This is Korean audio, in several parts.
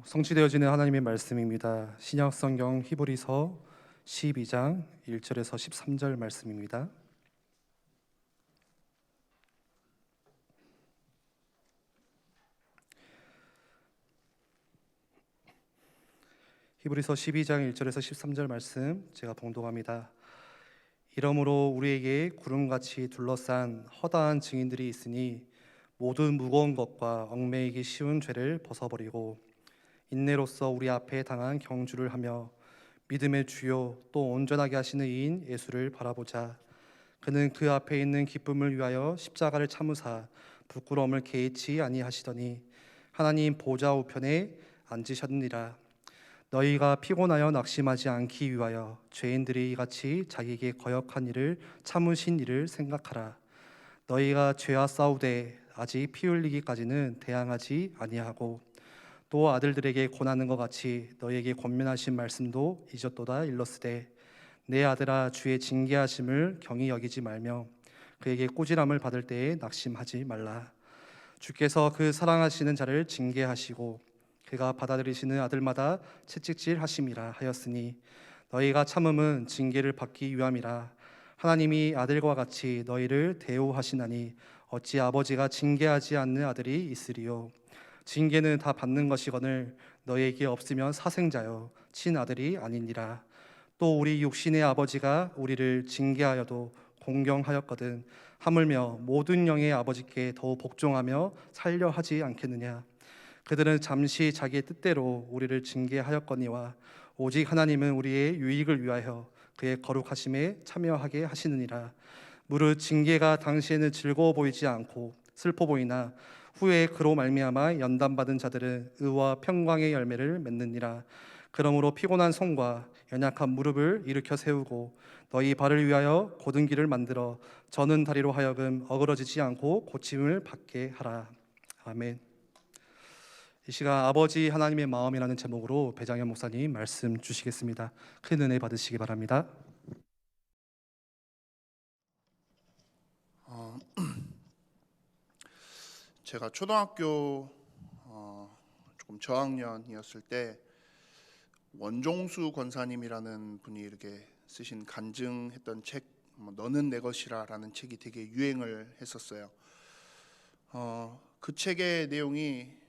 성취되어지는 하나님의 말씀입니다. 신약 성경 히브리서 12장 1절에서 13절 말씀입니다. 히브리서 12장 1절에서 13절 말씀 제가 봉독합니다. 이러므로 우리에게 구름같이 둘러싼 허다한 증인들이 있으니 모든 무거운 것과 얽매이기 쉬운 죄를 벗어버리고 인내로써 우리 앞에 당한 경주를 하며 믿음의 주요 또 온전하게 하시는 이인 예수를 바라보자. 그는 그 앞에 있는 기쁨을 위하여 십자가를 참으사 부끄러움을 개의치 아니하시더니 하나님 보좌 우편에 앉으셨느니라. 너희가 피곤하여 낙심하지 않기 위하여 죄인들이 같이 자기에게 거역한 일을 참으신 일을 생각하라. 너희가 죄와 싸우되 아직 피 흘리기까지는 대항하지 아니하고 또 아들들에게 권하는 것 같이 너희에게 권면하신 말씀도 잊었도다 일렀으되 내 아들아 주의 징계하심을 경히 여기지 말며 그에게 꾸지람을 받을 때에 낙심하지 말라. 주께서 그 사랑하시는 자를 징계하시고 그가 받아들이시는 아들마다 채찍질 하심이라 하였으니 너희가 참음은 징계를 받기 위함이라. 하나님이 아들과 같이 너희를 대우하시나니 어찌 아버지가 징계하지 않는 아들이 있으리요. 징계는 다 받는 것이거늘 너희에게 없으면 사생자요 친아들이 아니니라. 또 우리 육신의 아버지가 우리를 징계하여도 공경하였거든 하물며 모든 영의 아버지께 더욱 복종하며 살려 하지 않겠느냐. 그들은 잠시 자기의 뜻대로 우리를 징계하였거니와 오직 하나님은 우리의 유익을 위하여 그의 거룩하심에 참여하게 하시느니라. 무릇 징계가 당시에는 즐거워 보이지 않고 슬퍼 보이나 후에 그로 말미암아 연단받은 자들은 의와 평강의 열매를 맺느니라. 그러므로 피곤한 손과 연약한 무릎을 일으켜 세우고 너희 발을 위하여 곧은 길을 만들어 저는 다리로 하여금 어그러지지 않고 고침을 받게 하라. 아멘. 이 시간 아버지 하나님의 마음이라는 제목으로 배장현 목사님 말씀 주시겠습니다. 큰 은혜 받으시기 바랍니다. 제가 초등학교 조금 저학년이었을 때 원종수 권사님이라는 분이 이렇게 쓰신 간증했던 책 너는 내 것이라라는 책이 되게 유행을 했었어요. 그 책의 내용이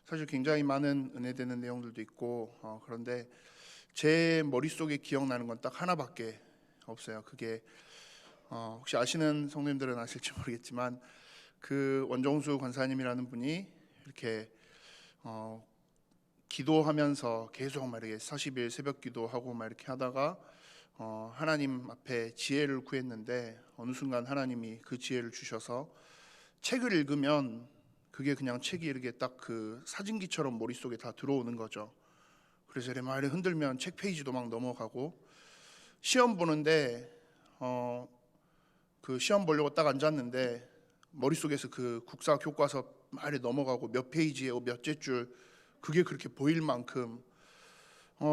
사실 굉장히 많은 은혜되는 내용들도 있고 그런데 제 머릿속에 기억나는 건 딱 하나밖에 없어요. 그게 혹시 아시는 성도님들은 아실지 모르겠지만 그 원종수 권사님이라는 분이 이렇게 기도하면서 계속 막 이렇게 40일 새벽 기도하고 막 이렇게 하다가 하나님 앞에 지혜를 구했는데 어느 순간 하나님이 그 지혜를 주셔서 책을 읽으면 그게 그냥 책이 이렇게 딱 그 사진기처럼 머릿속에 다 들어오는 거죠. 그래서 이렇게 막 이렇게 흔들면 책 페이지도 막 넘어가고 시험 보는데 그 시험 보려고 딱 앉았는데 머릿속에서 그 국사 교과서 막 이렇게 넘어가고 몇 페이지에 몇째 줄 그게 그렇게 보일 만큼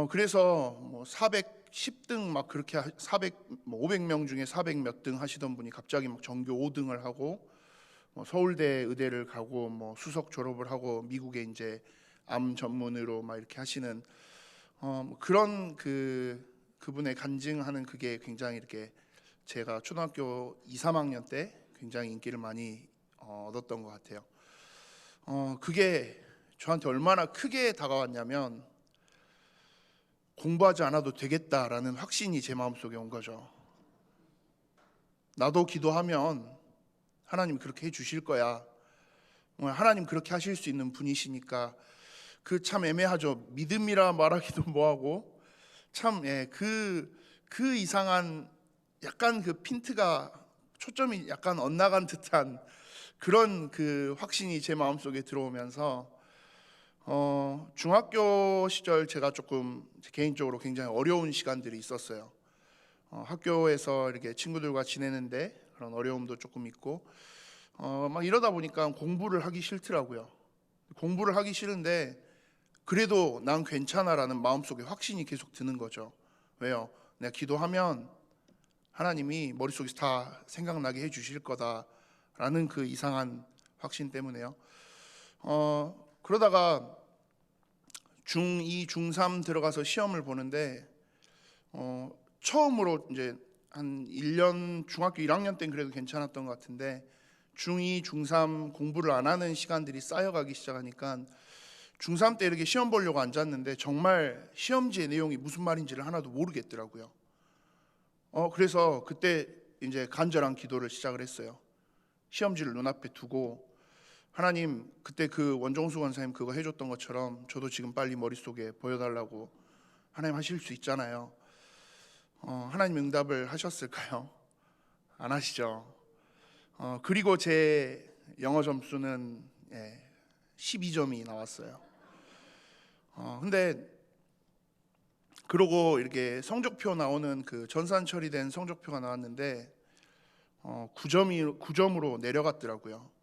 그래서 뭐 410등 막 그렇게 500명 중에 400 몇 등 하시던 분이 갑자기 막 전교 5등을 하고 서울대 의대를 가고 뭐 수석 졸업을 하고 미국에 이제 암 전문의로 막 이렇게 하시는 그런 그분의 간증하는 그게 굉장히 이렇게 제가 초등학교 2, 3학년 때 굉장히 인기를 많이 얻었던 것 같아요. 그게 저한테 얼마나 크게 다가왔냐면 공부하지 않아도 되겠다라는 확신이 제 마음속에 온 거죠. 나도 기도하면 하나님 그렇게 해주실 거야. 하나님 그렇게 하실 수 있는 분이시니까 그 참 애매하죠. 믿음이라 말하기도 뭐하고 참 그 이상한 약간 그 핀트가 초점이 약간 엇나간 듯한 그런 그 확신이 제 마음속에 들어오면서 중학교 시절 제가 조금 개인적으로 굉장히 어려운 시간들이 있었어요. 학교에서 이렇게 친구들과 지내는데 그런 어려움도 조금 있고 막 이러다 보니까 공부를 하기 싫더라고요. 공부를 하기 싫은데 그래도 난 괜찮아라는 마음속에 확신이 계속 드는 거죠. 왜요? 내가 기도하면 하나님이 머릿속에서 다 생각나게 해주실 거다라는 그 이상한 확신 때문에요. 그러다가 중2, 중3 들어가서 시험을 보는데 처음으로 이제 한 1년 중학교 1학년 때는 그래도 괜찮았던 것 같은데 중2, 중3 공부를 안 하는 시간들이 쌓여가기 시작하니까 중3 때 이렇게 시험 보려고 앉았는데 정말 시험지의 내용이 무슨 말인지를 하나도 모르겠더라고요. 그래서 그때 이제 간절한 기도를 시작을 했어요. 시험지를 눈앞에 두고 하나님, 그때 그 원종수 권사님 그거 해줬던 것처럼 저도 지금 빨리 머릿속에 보여달라고 하나님 하실 수 있잖아요. 하나님 응답을 하셨을까요? 안 하시죠. 그리고 제 영어 점수는 12점이 나왔어요. 근데 그러고 이렇게 성적표 나오는 그 전산 처리된 성적표가 나왔는데 9점으로 내려갔더라고요.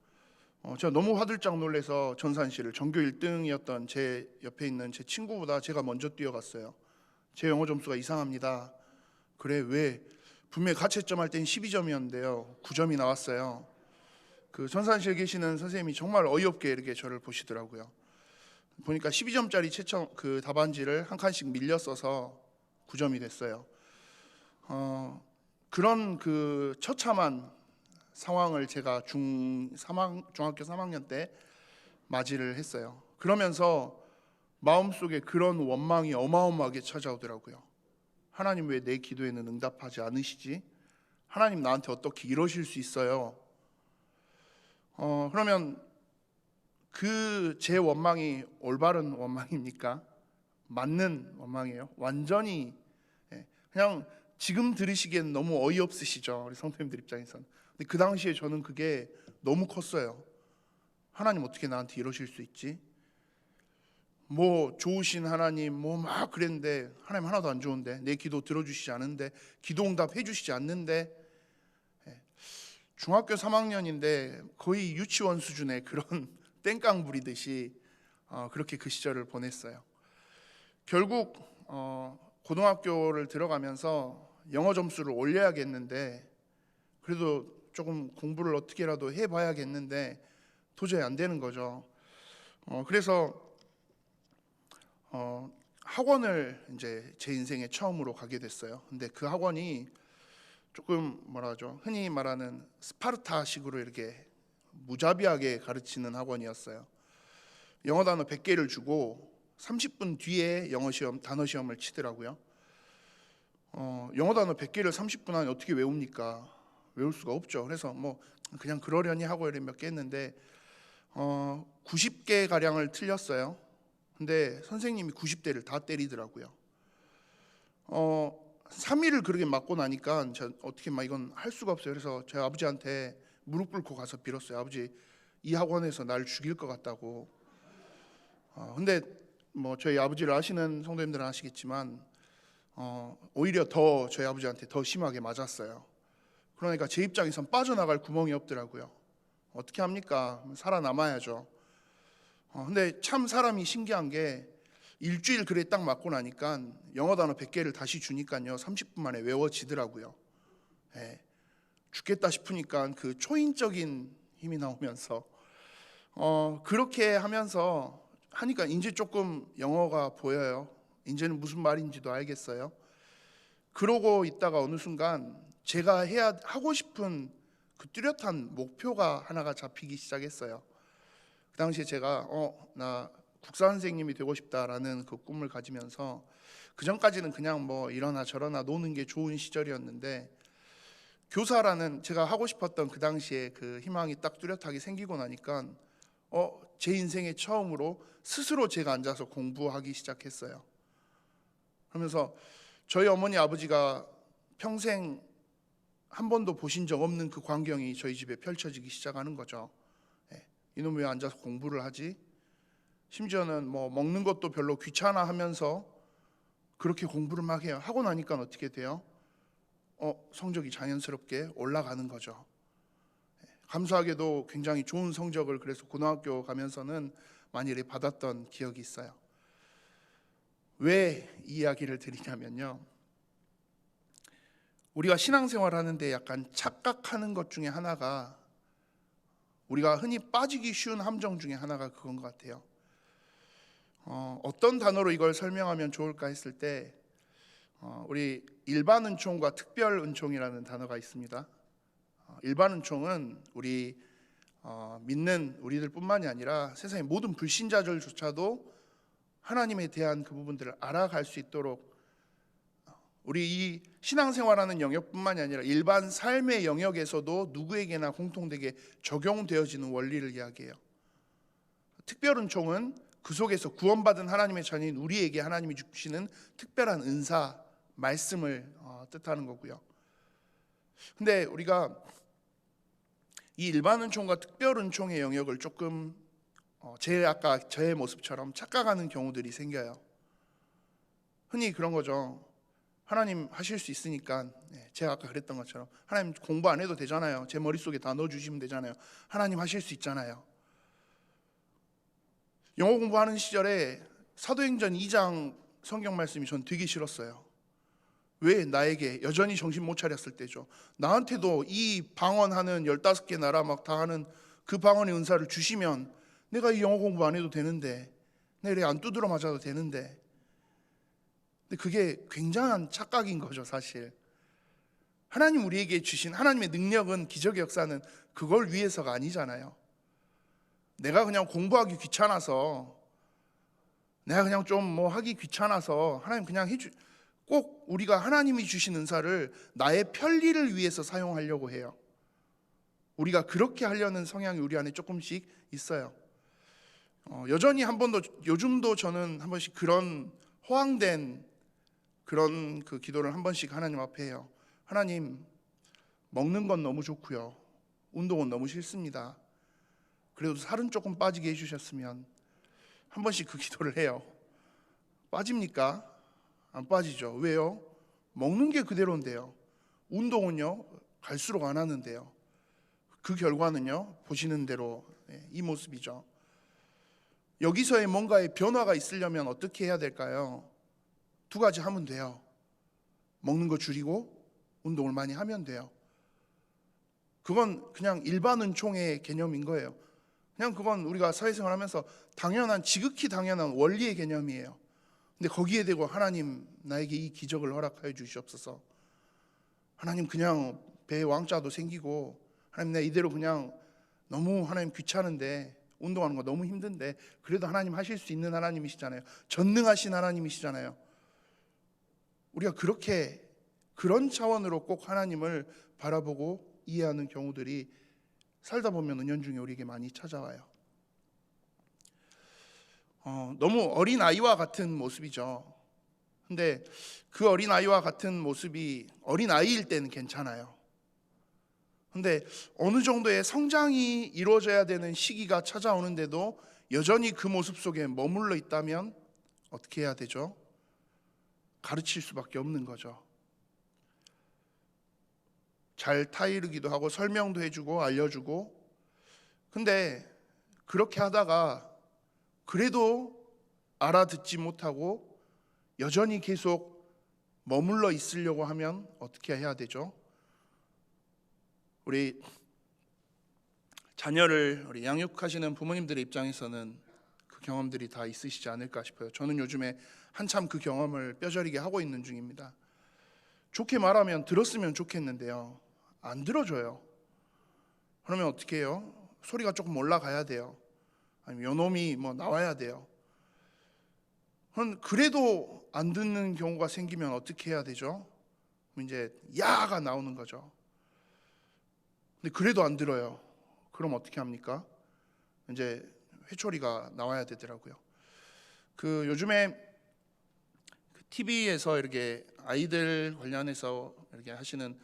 제가 너무 화들짝 놀라서 전산실을 전교 1등이었던 제 옆에 있는 제 친구보다 제가 먼저 뛰어갔어요. 제 영어 점수가 이상합니다. 그래, 왜? 분명히 가채점 할 땐 12점이었는데요 9점이 나왔어요. 그 전산실 계시는 선생님이 정말 어이없게 이렇게 저를 보시더라고요. 보니까 12점짜리 채점 그 답안지를 한 칸씩 밀려 써서 9점이 됐어요. 그런 그 처참한 상황을 제가 중학교 3학년 때 맞이를 했어요. 그러면서 마음속에 그런 원망이 어마어마하게 찾아오더라고요. 하나님, 왜 내 기도에는 응답하지 않으시지? 하나님, 나한테 어떻게 이러실 수 있어요? 그러면 그 제 원망이 올바른 원망입니까? 맞는 원망이에요. 완전히 그냥 지금 들으시기엔 너무 어이없으시죠, 우리 성도님들 입장에서는. 근데 그 당시에 저는 그게 너무 컸어요. 하나님, 어떻게 나한테 이러실 수 있지? 뭐 좋으신 하나님 뭐 막 그랬는데 하나님 하나도 안 좋은데, 내 기도 들어주시지 않는데, 기도 응답 해주시지 않는데. 중학교 3학년인데 거의 유치원 수준의 그런 땡깡 부리듯이 그렇게 그 시절을 보냈어요. 결국 고등학교를 들어가면서 영어 점수를 올려야겠는데, 그래도 조금 공부를 어떻게라도 해봐야겠는데 도저히 안 되는 거죠. 그래서 학원을 이제 제 인생에 처음으로 가게 됐어요. 근데 그 학원이 조금 뭐라 하죠? 흔히 말하는 스파르타식으로 이렇게 무자비하게 가르치는 학원이었어요. 영어 단어 100개를 주고 30분 뒤에 영어 시험, 단어 시험을 치더라고요. 영어 단어 100개를 30분 안에 어떻게 외웁니까? 외울 수가 없죠. 그래서 뭐 그냥 그러려니 하고 이렇게 몇 개 했는데 90개 가량을 틀렸어요. 근데 선생님이 90대를 다 때리더라고요. 3일을 그렇게 맞고 나니까 제가 어떻게 막 이건 할 수가 없어요. 그래서 저희 아버지한테 무릎 꿇고 가서 빌었어요. 아버지, 이 학원에서 날 죽일 것 같다고. 근데 뭐 저희 아버지를 아시는 성도님들은 아시겠지만 오히려 더 저희 아버지한테 더 심하게 맞았어요. 그러니까 제 입장에선 빠져나갈 구멍이 없더라고요. 어떻게 합니까? 살아남아야죠. 근데 참 사람이 신기한 게 일주일 그래 딱 맞고 나니까 영어 단어 100개를 다시 주니까요 30분 만에 외워지더라고요. 죽겠다 싶으니까 그 초인적인 힘이 나오면서 그렇게 하면서 하니까 이제 조금 영어가 보여요. 이제는 무슨 말인지도 알겠어요. 그러고 있다가 어느 순간 제가 하고 싶은 그 뚜렷한 목표가 하나가 잡히기 시작했어요. 그 당시에 제가 나 국사 선생님이 되고 싶다라는 그 꿈을 가지면서, 그 전까지는 그냥 뭐 이러나 저러나 노는 게 좋은 시절이었는데, 교사라는 제가 하고 싶었던 그 당시에 그 희망이 딱 뚜렷하게 생기고 나니까 제 인생에 처음으로 스스로 제가 앉아서 공부하기 시작했어요. 그러면서 저희 어머니 아버지가 평생 한 번도 보신 적 없는 그 광경이 저희 집에 펼쳐지기 시작하는 거죠. 이놈 왜 앉아서 공부를 하지? 심지어는 뭐 먹는 것도 별로 귀찮아하면서 그렇게 공부를 막 해요. 하고 나니까 어떻게 돼요? 성적이 자연스럽게 올라가는 거죠. 감사하게도 굉장히 좋은 성적을 그래서 고등학교 가면서는 많이 받았던 기억이 있어요. 왜 이 이야기를 드리냐면요, 우리가 신앙생활 하는데 약간 착각하는 것 중에 하나가, 우리가 흔히 빠지기 쉬운 함정 중에 하나가 그건 것 같아요. 어떤 단어로 이걸 설명하면 좋을까 했을 때 우리 일반 은총과 특별 은총이라는 단어가 있습니다. 일반 은총은 우리 믿는 우리들뿐만이 아니라 세상의 모든 불신자들조차도 하나님에 대한 그 부분들을 알아갈 수 있도록 우리 이 신앙생활하는 영역뿐만이 아니라 일반 삶의 영역에서도 누구에게나 공통되게 적용되어지는 원리를 이야기해요. 특별 은총은 그 속에서 구원받은 하나님의 자녀인 우리에게 하나님이 주시는 특별한 은사, 말씀을 뜻하는 거고요. 근데 우리가 이 일반 은총과 특별 은총의 영역을 조금 아까 저의 모습처럼 착각하는 경우들이 생겨요. 흔히 그런 거죠. 하나님 하실 수 있으니까, 제가 아까 그랬던 것처럼 하나님 공부 안 해도 되잖아요. 제 머릿속에 다 넣어주시면 되잖아요. 하나님 하실 수 있잖아요. 영어 공부하는 시절에 사도행전 2장 성경 말씀이 전 되게 싫었어요. 왜 나에게 여전히 정신 못 차렸을 때죠. 나한테도 이 방언하는 15개 나라 막 다 하는 그 방언의 은사를 주시면 내가 이 영어 공부 안 해도 되는데, 내가 안 두드러 맞아도 되는데. 근데 그게 굉장한 착각인 거죠, 사실. 하나님 우리에게 주신 하나님의 능력은, 기적의 역사는 그걸 위해서가 아니잖아요. 내가 그냥 공부하기 귀찮아서, 내가 그냥 좀 뭐 하기 귀찮아서 하나님 그냥 꼭 우리가 하나님이 주신 은사를 나의 편리를 위해서 사용하려고 해요. 우리가 그렇게 하려는 성향이 우리 안에 조금씩 있어요. 여전히 요즘도 저는 한 번씩 그런 허황된 그런 그 기도를 한 번씩 하나님 앞에 해요. 하나님, 먹는 건 너무 좋고요, 운동은 너무 싫습니다. 그래도 살은 조금 빠지게 해주셨으면. 한 번씩 그 기도를 해요. 빠집니까? 안 빠지죠. 왜요? 먹는 게 그대로인데요. 운동은요, 갈수록 안 하는데요. 그 결과는요, 보시는 대로 이 모습이죠. 여기서의 뭔가의 변화가 있으려면 어떻게 해야 될까요? 2가지 하면 돼요. 먹는 거 줄이고 운동을 많이 하면 돼요. 그건 그냥 일반 은총의 개념인 거예요. 그냥 그건 우리가 사회생활하면서 지극히 당연한 원리의 개념이에요. 근데 거기에 대고 하나님 나에게 이 기적을 허락하여 주시옵소서. 하나님 그냥 배에 왕자도 생기고, 하나님 나 이대로 그냥 너무 하나님 귀찮은데, 운동하는 거 너무 힘든데, 그래도 하나님 하실 수 있는 하나님이시잖아요. 전능하신 하나님이시잖아요. 우리가 그런 차원으로 꼭 하나님을 바라보고 이해하는 경우들이 살다 보면 은연중에 우리에게 많이 찾아와요. 너무 어린아이와 같은 모습이죠. 근데 그 어린아이와 같은 모습이 어린아이일 때는 괜찮아요. 근데 어느 정도의 성장이 이루어져야 되는 시기가 찾아오는데도 여전히 그 모습 속에 머물러 있다면 어떻게 해야 되죠? 가르칠 수밖에 없는 거죠. 잘 타이르기도 하고 설명도 해주고 알려주고. 근데 그렇게 하다가 그래도 알아듣지 못하고 여전히 계속 머물러 있으려고 하면 어떻게 해야 되죠? 우리 자녀를 양육하시는 부모님들의 입장에서는 그 경험들이 다 있으시지 않을까 싶어요. 저는 요즘에 한참 그 경험을 뼈저리게 하고 있는 중입니다. 좋게 말하면 들었으면 좋겠는데요, 안 들어줘요. 그러면 어떻게 해요? 소리가 조금 올라가야 돼요. 아니면 요놈이 뭐 나와야 돼요. 그래도 안 듣는 경우가 생기면 어떻게 해야 되죠? 이제 야가 나오는 거죠. 근데 그래도 안 들어요. 그럼 어떻게 합니까? 이제 회초리가 나와야 되더라고요. 요즘에 TV에서 이렇게 아이들 관련해서 이렇게 하시는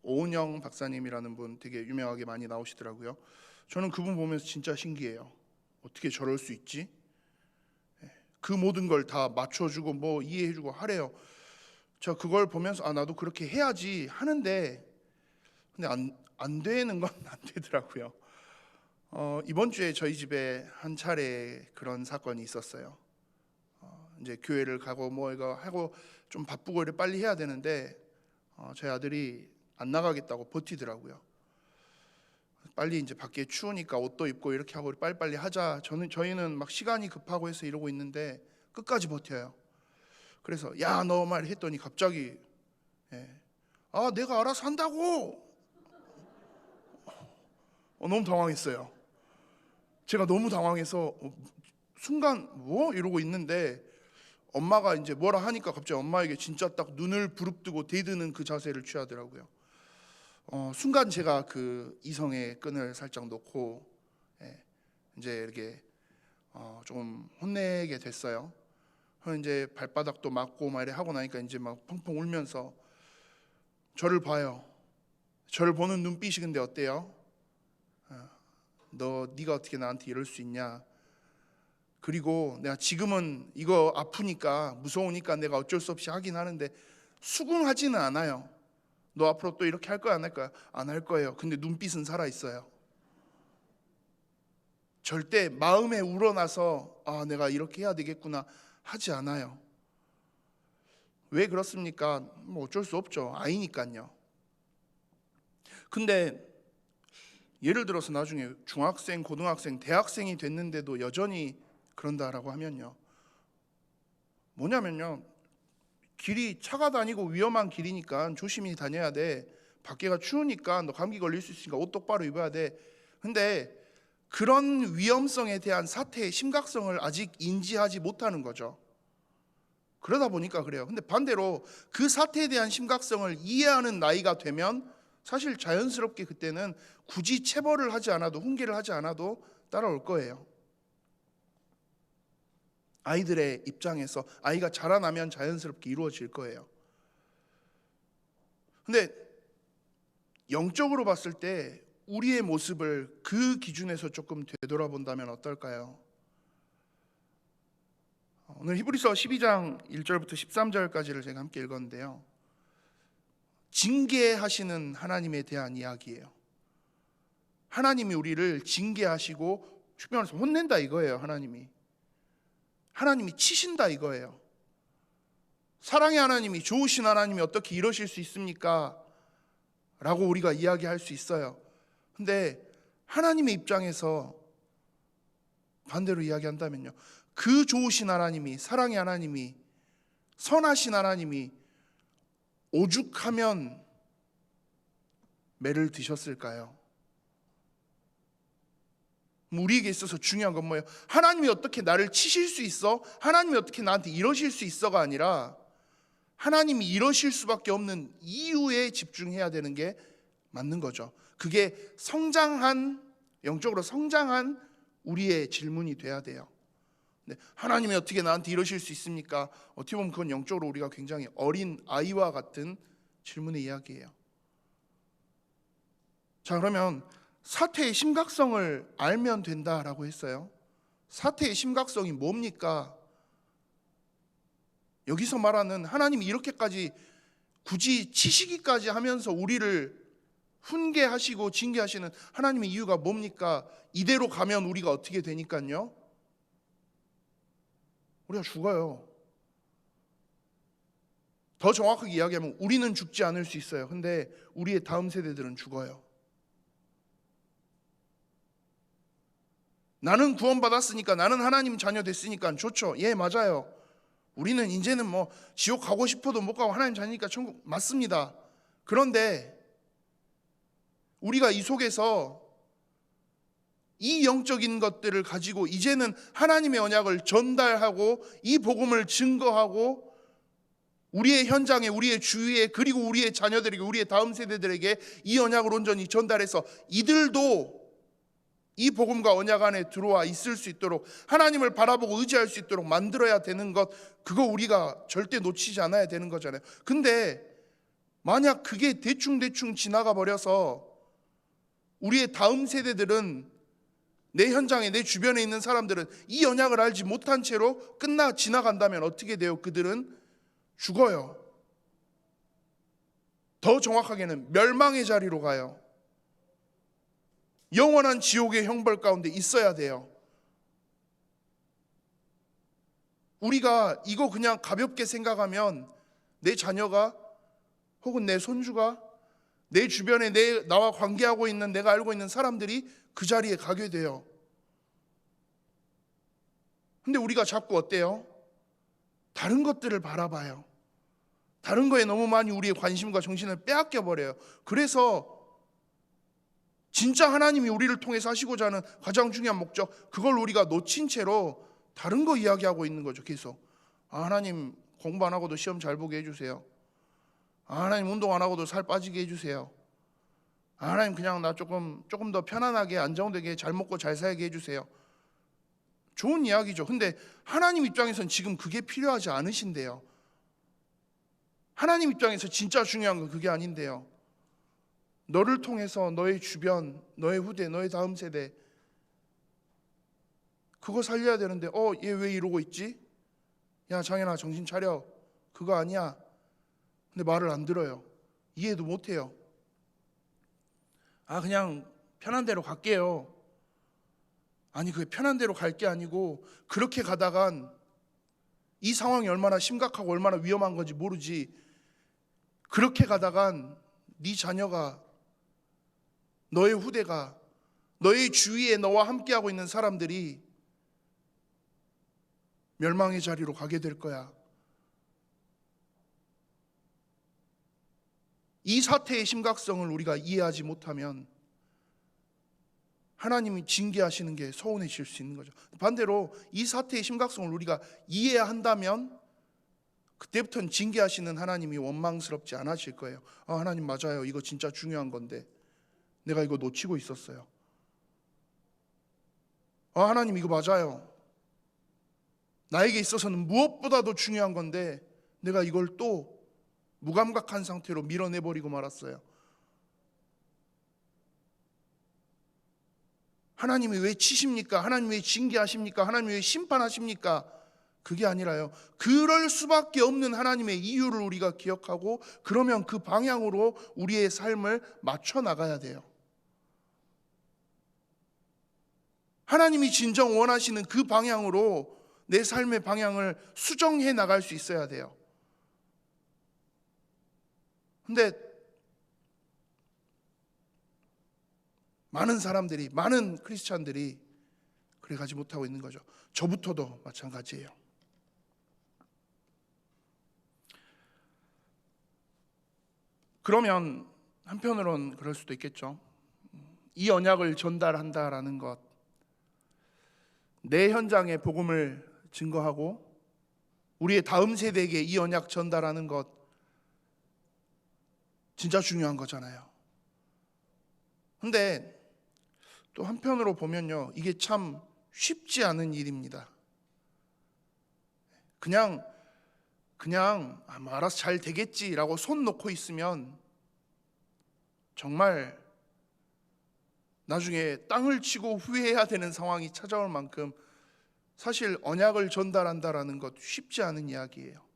오은영 박사님이라는 분 되게 유명하게 많이 나오시더라고요. 저는 그분 보면서 진짜 신기해요. 어떻게 저럴 수 있지? 그 모든 걸 다 맞춰주고 뭐 이해해주고 하래요. 저 그걸 보면서 나도 그렇게 해야지 하는데, 근데 안 되는 건 안 되더라고요. 이번 주에 저희 집에 한 차례 그런 사건이 있었어요. 이제 교회를 가고 뭐 이거 하고 좀 바쁘고 이래 빨리 해야 되는데 저희 아들이 안 나가겠다고 버티더라고요. 빨리 이제 밖에 추우니까 옷도 입고 이렇게 하고 빨리빨리 하자. 저희는 막 시간이 급하고 해서 이러고 있는데 끝까지 버텨요. 그래서 야, 너 말 했더니 갑자기 아, 내가 알아서 한다고. 너무 당황했어요. 제가 너무 당황해서 순간 뭐 이러고 있는데 엄마가 이제 뭐라 하니까 갑자기 엄마에게 진짜 딱 눈을 부릅뜨고 대드는 그 자세를 취하더라고요. 순간 제가 그 이성의 끈을 살짝 놓고 이제 이렇게 좀 혼내게 됐어요. 이제 발바닥도 맞고 막 이래 하고 나니까 이제 막 펑펑 울면서 저를 봐요. 저를 보는 눈빛이 근데 어때요? 네가 어떻게 나한테 이럴 수 있냐? 그리고 내가 지금은 이거 아프니까 무서우니까 내가 어쩔 수 없이 하긴 하는데 수긍하지는 않아요. 너 앞으로 또 이렇게 할 거야 안 할 거야? 안 할 거예요. 근데 눈빛은 살아 있어요. 절대 마음에 우러나서 아, 내가 이렇게 해야 되겠구나 하지 않아요. 왜 그렇습니까? 뭐 어쩔 수 없죠. 아이니까요. 근데 예를 들어서 나중에 중학생, 고등학생, 대학생이 됐는데도 여전히 그런다라고 하면요. 뭐냐면요. 길이 차가 다니고 위험한 길이니까 조심히 다녀야 돼. 밖에가 추우니까 너 감기 걸릴 수 있으니까 옷 똑바로 입어야 돼. 근데 그런 위험성에 대한 사태의 심각성을 아직 인지하지 못하는 거죠. 그러다 보니까 그래요. 근데 반대로 그 사태에 대한 심각성을 이해하는 나이가 되면 사실 자연스럽게 그때는 굳이 체벌을 하지 않아도, 훈계를 하지 않아도 따라올 거예요. 아이들의 입장에서 아이가 자라나면 자연스럽게 이루어질 거예요. 근데 영적으로 봤을 때 우리의 모습을 그 기준에서 조금 되돌아본다면 어떨까요? 오늘 히브리서 12장 1절부터 13절까지를 제가 함께 읽었는데요. 징계하시는 하나님에 대한 이야기예요. 하나님이 우리를 징계하시고 축변해서 혼낸다 이거예요. 하나님이 치신다 이거예요. 사랑의 하나님이, 좋으신 하나님이 어떻게 이러실 수 있습니까? 라고 우리가 이야기할 수 있어요. 근데 하나님의 입장에서 반대로 이야기한다면요, 그 좋으신 하나님이, 사랑의 하나님이, 선하신 하나님이 오죽하면 매를 드셨을까요? 우리에게 있어서 중요한 건 뭐예요? 하나님이 어떻게 나를 치실 수 있어? 하나님이 어떻게 나한테 이러실 수 있어가 아니라 하나님이 이러실 수밖에 없는 이유에 집중해야 되는 게 맞는 거죠. 그게 영적으로 성장한 우리의 질문이 돼야 돼요. 하나님이 어떻게 나한테 이러실 수 있습니까? 어떻게 보면 그건 영적으로 우리가 굉장히 어린 아이와 같은 질문의 이야기예요. 자, 그러면 사태의 심각성을 알면 된다라고 했어요. 사태의 심각성이 뭡니까? 여기서 말하는 하나님이 이렇게까지 굳이 치시기까지 하면서 우리를 훈계하시고 징계하시는 하나님의 이유가 뭡니까? 이대로 가면 우리가 어떻게 되니까요? 우리가 죽어요. 더 정확하게 이야기하면 우리는 죽지 않을 수 있어요. 근데 우리의 다음 세대들은 죽어요. 나는 구원받았으니까, 나는 하나님 자녀 됐으니까 좋죠. 예, 맞아요. 우리는 이제는 뭐 지옥 가고 싶어도 못 가고 하나님 자녀니까 천국 맞습니다. 그런데 우리가 이 속에서 이 영적인 것들을 가지고 이제는 하나님의 언약을 전달하고 이 복음을 증거하고 우리의 현장에, 우리의 주위에, 그리고 우리의 자녀들에게, 우리의 다음 세대들에게 이 언약을 온전히 전달해서 이들도 이 복음과 언약 안에 들어와 있을 수 있도록, 하나님을 바라보고 의지할 수 있도록 만들어야 되는 것, 그거 우리가 절대 놓치지 않아야 되는 거잖아요. 근데 만약 그게 대충 지나가 버려서 우리의 다음 세대들은, 내 현장에, 내 주변에 있는 사람들은 이 언약을 알지 못한 채로 지나간다면 어떻게 돼요? 그들은 죽어요. 더 정확하게는 멸망의 자리로 가요. 영원한 지옥의 형벌 가운데 있어야 돼요. 우리가 이거 그냥 가볍게 생각하면 내 자녀가 혹은 내 손주가 내 주변에 나와 관계하고 있는 내가 알고 있는 사람들이 그 자리에 가게 돼요. 근데 우리가 자꾸 어때요? 다른 것들을 바라봐요. 다른 거에 너무 많이 우리의 관심과 정신을 빼앗겨 버려요. 그래서 진짜 하나님이 우리를 통해서 하시고자 하는 가장 중요한 목적, 그걸 우리가 놓친 채로 다른 거 이야기하고 있는 거죠. 계속 하나님 공부 안 하고도 시험 잘 보게 해주세요. 하나님 운동 안 하고도 살 빠지게 해주세요. 하나님 그냥 나 조금 더 편안하게 안정되게 잘 먹고 잘 살게 해주세요. 좋은 이야기죠. 근데 하나님 입장에서는 지금 그게 필요하지 않으신데요. 하나님 입장에서 진짜 중요한 건 그게 아닌데요. 너를 통해서 너의 주변, 너의 후대, 너의 다음 세대, 그거 살려야 되는데 얘 왜 이러고 있지? 야 장현아 정신 차려. 그거 아니야. 근데 말을 안 들어요. 이해도 못해요. 그냥 편한 대로 갈게요. 아니 그게 편한 대로 갈 게 아니고, 그렇게 가다간 이 상황이 얼마나 심각하고 얼마나 위험한 건지 모르지. 그렇게 가다간 네 자녀가, 너의 후대가, 너의 주위에 너와 함께하고 있는 사람들이 멸망의 자리로 가게 될 거야. 이 사태의 심각성을 우리가 이해하지 못하면 하나님이 징계하시는 게 서운해질 수 있는 거죠. 반대로 이 사태의 심각성을 우리가 이해해야 한다면 그때부터는 징계하시는 하나님이 원망스럽지 않으실 거예요. 하나님 맞아요. 이거 진짜 중요한 건데 내가 이거 놓치고 있었어요. 하나님 이거 맞아요. 나에게 있어서는 무엇보다도 중요한 건데 내가 이걸 또 무감각한 상태로 밀어내버리고 말았어요. 하나님이 왜 치십니까? 하나님이 왜 징계하십니까? 하나님이 왜 심판하십니까? 그게 아니라요, 그럴 수밖에 없는 하나님의 이유를 우리가 기억하고, 그러면 그 방향으로 우리의 삶을 맞춰 나가야 돼요. 하나님이 진정 원하시는 그 방향으로 내 삶의 방향을 수정해 나갈 수 있어야 돼요. 근데 많은 사람들이, 많은 크리스찬들이 그래 가지 못하고 있는 거죠. 저부터도 마찬가지예요. 그러면 한편으론 그럴 수도 있겠죠. 이 언약을 전달한다라는 것, 내 현장의 복음을 증거하고 우리의 다음 세대에게 이 언약 전달하는 것 진짜 중요한 거잖아요. 근데 또 한편으로 보면요, 이게 참 쉽지 않은 일입니다. 그냥 알아서 잘 되겠지라고 손 놓고 있으면 정말 나중에 땅을 치고 후회해야 되는 상황이 찾아올 만큼 사실 언약을 전달한다라는 것 쉽지 않은 이야기예요.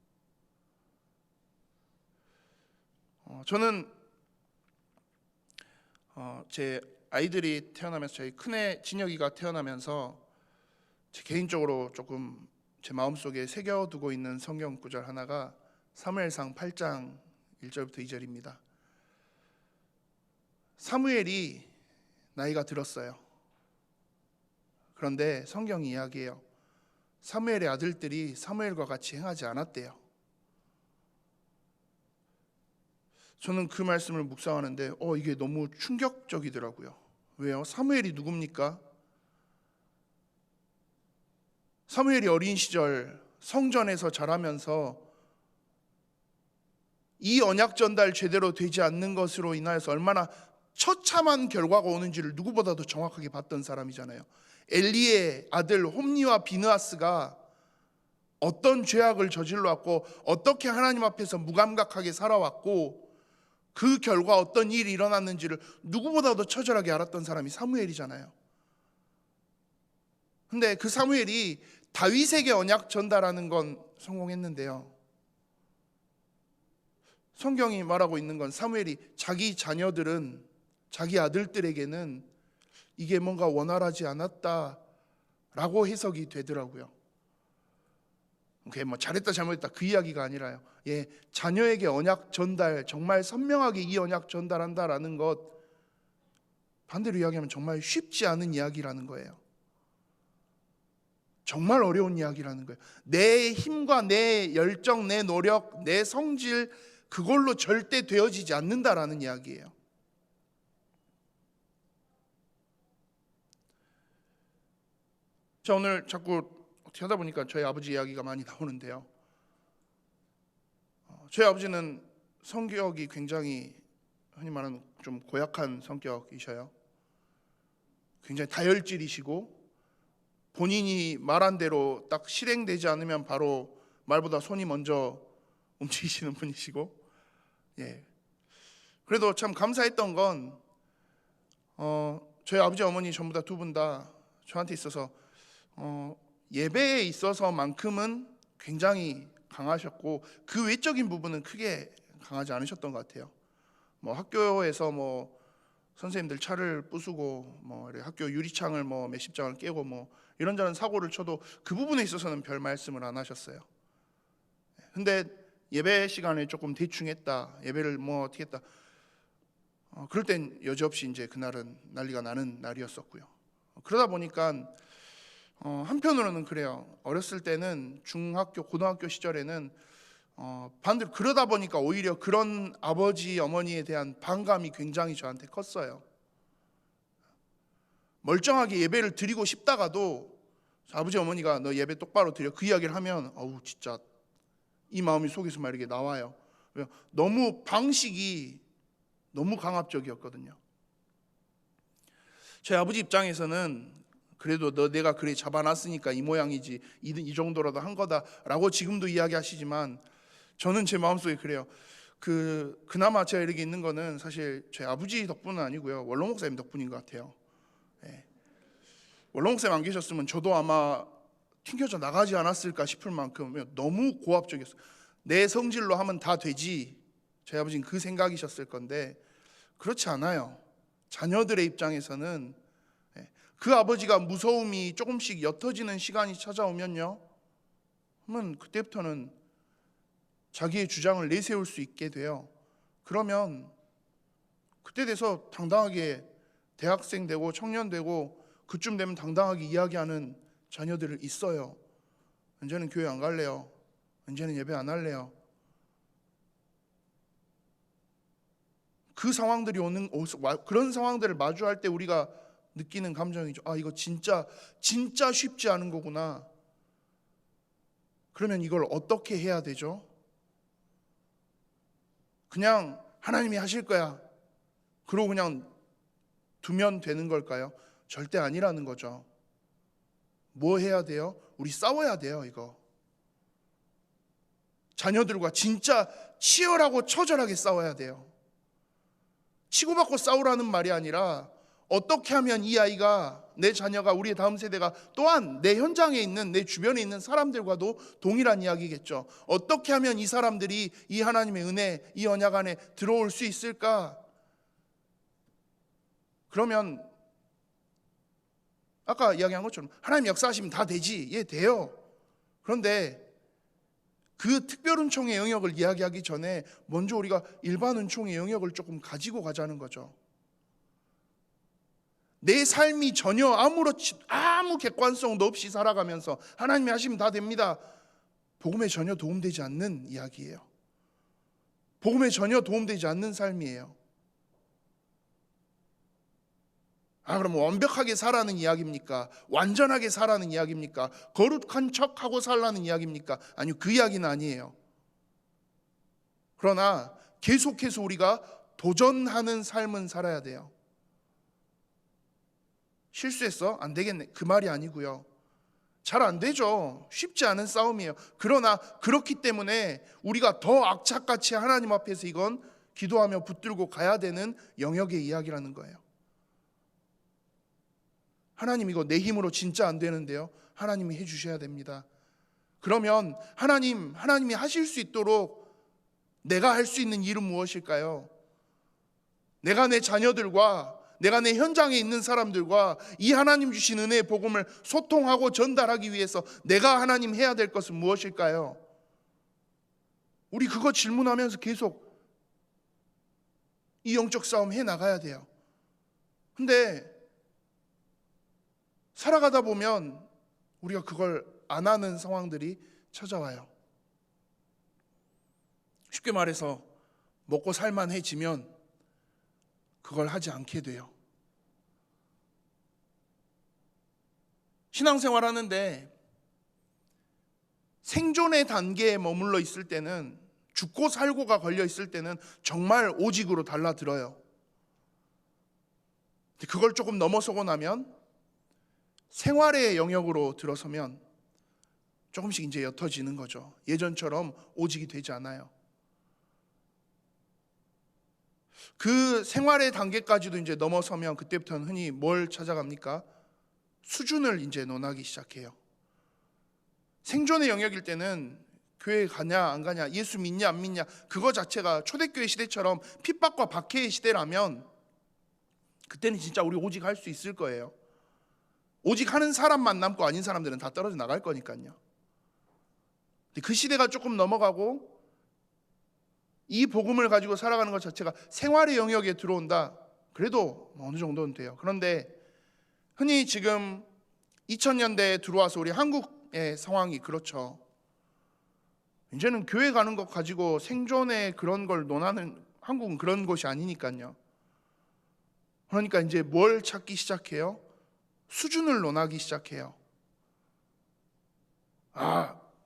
저는 제 아이들이 태어나면서, 저희 큰애 진혁이가 태어나면서 제 개인적으로 조금 제 마음속에 새겨두고 있는 성경 구절 하나가 사무엘상 8장 1절부터 2절입니다. 사무엘이 나이가 들었어요. 그런데 성경이 이야기해요. 사무엘의 아들들이 사무엘과 같이 행하지 않았대요. 저는 그 말씀을 묵상하는데 이게 너무 충격적이더라고요. 왜요? 사무엘이 누굽니까? 사무엘이 어린 시절 성전에서 자라면서 이 언약 전달 제대로 되지 않는 것으로 인하여서 얼마나 처참한 결과가 오는지를 누구보다도 정확하게 봤던 사람이잖아요. 엘리의 아들 홈니와 비느하스가 어떤 죄악을 저질러 왔고 어떻게 하나님 앞에서 무감각하게 살아왔고 그 결과 어떤 일이 일어났는지를 누구보다도 처절하게 알았던 사람이 사무엘이잖아요. 근데 그 사무엘이 다윗에게 언약 전달하는 건 성공했는데요, 성경이 말하고 있는 건 사무엘이 자기 자녀들은, 자기 아들들에게는 이게 뭔가 원활하지 않았다라고 해석이 되더라고요. 그게 뭐 잘했다 잘못했다 그 이야기가 아니라요. 자녀에게 언약 전달, 정말 선명하게 이 언약 전달한다라는 것, 반대로 이야기하면 정말 쉽지 않은 이야기라는 거예요. 정말 어려운 이야기라는 거예요. 내 힘과 내 열정, 내 노력, 내 성질, 그걸로 절대 되어지지 않는다라는 이야기예요. 자, 오늘 자꾸 어떻게 하다 보니까 저희 아버지 이야기가 많이 나오는데요. 저희 아버지는 성격이 굉장히 흔히 말하는 좀 고약한 성격이셔요. 굉장히 다혈질이시고 본인이 말한 대로 딱 실행되지 않으면 바로 말보다 손이 먼저 움직이시는 분이시고, 그래도 참 감사했던 건 저희 아버지 어머니 전부 다 두 분 다 저한테 있어서 예배에 있어서만큼은 굉장히 강하셨고 그 외적인 부분은 크게 강하지 않으셨던 것 같아요. 뭐 학교에서 뭐 선생님들 차를 부수고 뭐 학교 유리창을 뭐 몇십 장을 깨고 뭐 이런저런 사고를 쳐도 그 부분에 있어서는 별 말씀을 안 하셨어요. 근데 예배 시간에 조금 대충 했다, 예배를 뭐 어떻게 했다, 그럴 땐 여지없이 이제 그날은 난리가 나는 날이었었고요. 그러다 보니까 한편으로는 그래요. 어렸을 때는 중학교, 고등학교 시절에는 반대로 그러다 보니까 오히려 그런 아버지, 어머니에 대한 반감이 굉장히 저한테 컸어요. 멀쩡하게 예배를 드리고 싶다가도 아버지, 어머니가 너 예배 똑바로 드려 그 이야기를 하면 진짜 이 마음이 속에서 막 이렇게 나와요. 너무 방식이 너무 강압적이었거든요. 제 아버지 입장에서는 그래도 내가 그래 잡아놨으니까 이 모양이지, 이 정도라도 한 거다라고 지금도 이야기하시지만 저는 제 마음속에 그래요. 그나마 제가 이렇게 있는 거는 사실 제 아버지 덕분은 아니고요, 원로 목사님 덕분인 것 같아요. 원로 목사님 안 계셨으면 저도 아마 튕겨져 나가지 않았을까 싶을 만큼 너무 고압적이었어요. 내 성질로 하면 다 되지, 저희 아버지는 그 생각이셨을 건데 그렇지 않아요. 자녀들의 입장에서는 그 아버지가 무서움이 조금씩 옅어지는 시간이 찾아오면요, 그러면 그때부터는 자기의 주장을 내세울 수 있게 돼요. 그러면 그때 돼서 당당하게 대학생 되고 청년 되고 그쯤 되면 당당하게 이야기하는 자녀들을 있어요. 이제는 교회 안 갈래요. 이제는 예배 안 할래요. 그 상황들이 그런 상황들을 마주할 때 우리가 느끼는 감정이죠. 이거 진짜 쉽지 않은 거구나. 그러면 이걸 어떻게 해야 되죠? 그냥 하나님이 하실 거야, 그러고 그냥 두면 되는 걸까요? 절대 아니라는 거죠. 뭐 해야 돼요? 우리 싸워야 돼요. 이거 자녀들과 진짜 치열하고 처절하게 싸워야 돼요. 치고받고 싸우라는 말이 아니라 어떻게 하면 이 아이가, 내 자녀가, 우리의 다음 세대가 또한 내 현장에 있는, 내 주변에 있는 사람들과도 동일한 이야기겠죠. 어떻게 하면 이 사람들이 이 하나님의 은혜, 이 언약 안에 들어올 수 있을까? 그러면 아까 이야기한 것처럼 하나님 역사하시면 다 되지, 돼요. 그런데 그 특별 은총의 영역을 이야기하기 전에 먼저 우리가 일반 은총의 영역을 조금 가지고 가자는 거죠. 내 삶이 전혀 아무 객관성도 없이 살아가면서 하나님이 하시면 다 됩니다, 복음에 전혀 도움되지 않는 이야기예요. 복음에 전혀 도움되지 않는 삶이에요. 그럼 완벽하게 살라는 이야기입니까? 완전하게 살라는 이야기입니까? 거룩한 척하고 살라는 이야기입니까? 아니요, 그 이야기는 아니에요. 그러나 계속해서 우리가 도전하는 삶은 살아야 돼요. 실수했어? 안 되겠네, 그 말이 아니고요. 잘 안 되죠. 쉽지 않은 싸움이에요. 그러나 그렇기 때문에 우리가 더 악착같이 하나님 앞에서 이건 기도하며 붙들고 가야 되는 영역의 이야기라는 거예요. 하나님, 이거 내 힘으로 진짜 안 되는데요, 하나님이 해주셔야 됩니다. 그러면 하나님이 하실 수 있도록 내가 할 수 있는 일은 무엇일까요? 내가 내 자녀들과 내가 내 현장에 있는 사람들과 이 하나님 주신 은혜의 복음을 소통하고 전달하기 위해서 내가 하나님 해야 될 것은 무엇일까요? 우리 그거 질문하면서 계속 이 영적 싸움 해 나가야 돼요. 근데 살아가다 보면 우리가 그걸 안 하는 상황들이 찾아와요. 쉽게 말해서 먹고 살만해지면 그걸 하지 않게 돼요. 신앙생활 하는데 생존의 단계에 머물러 있을 때는, 죽고 살고가 걸려 있을 때는 정말 오직으로 달라들어요. 그걸 조금 넘어서고 나면 생활의 영역으로 들어서면 조금씩 이제 옅어지는 거죠. 예전처럼 오직이 되지 않아요. 그 생활의 단계까지도 이제 넘어서면 그때부터는 흔히 뭘 찾아갑니까? 수준을 이제 논하기 시작해요. 생존의 영역일 때는 교회 가냐 안 가냐, 예수 믿냐 안 믿냐, 그거 자체가 초대교회 시대처럼 핍박과 박해의 시대라면 그때는 진짜 우리 오직 할 수 있을 거예요. 오직 하는 사람만 남고 아닌 사람들은 다 떨어져 나갈 거니까요. 근데 그 시대가 조금 넘어가고 이 복음을 가지고 살아가는 것 자체가 생활의 영역에 들어온다. 그래도 어느 정도는 돼요. 그런데 흔히 지금 2000년대에 들어와서 우리 한국의 상황이 그렇죠. 이제는 교회 가는 것 가지고 생존의 그런 걸 논하는, 한국은 그런 곳이 아니니까요. 그러니까 이제 뭘 찾기 시작해요? 수준을 논하기 시작해요.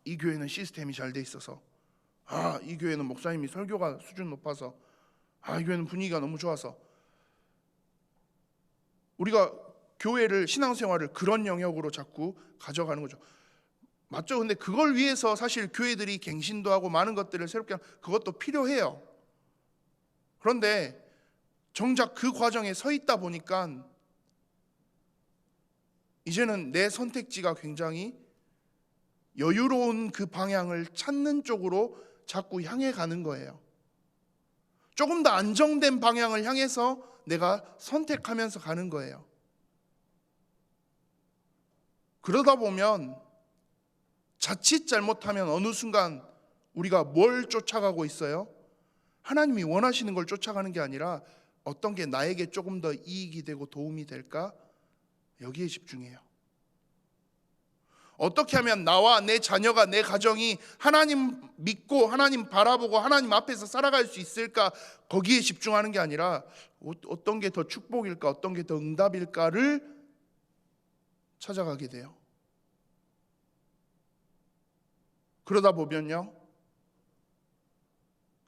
이 교회는 시스템이 잘 돼 있어서, 이 교회는 목사님이 설교가 수준 높아서, 이 교회는 분위기가 너무 좋아서. 우리가 교회를, 신앙생활을 그런 영역으로 자꾸 가져가는 거죠. 맞죠? 근데 그걸 위해서 사실 교회들이 갱신도 하고 많은 것들을 새롭게 하는, 그것도 필요해요. 그런데 정작 그 과정에 서 있다 보니까 이제는 내 선택지가 굉장히 여유로운 그 방향을 찾는 쪽으로 자꾸 향해 가는 거예요. 조금 더 안정된 방향을 향해서 내가 선택하면서 가는 거예요. 그러다 보면 자칫 잘못하면 어느 순간 우리가 뭘 쫓아가고 있어요? 하나님이 원하시는 걸 쫓아가는 게 아니라 어떤 게 나에게 조금 더 이익이 되고 도움이 될까? 여기에 집중해요. 어떻게 하면 나와 내 자녀가, 내 가정이 하나님 믿고 하나님 바라보고 하나님 앞에서 살아갈 수 있을까? 거기에 집중하는 게 아니라 어떤 게 더 축복일까? 어떤 게 더 응답일까를 찾아가게 돼요. 그러다 보면요,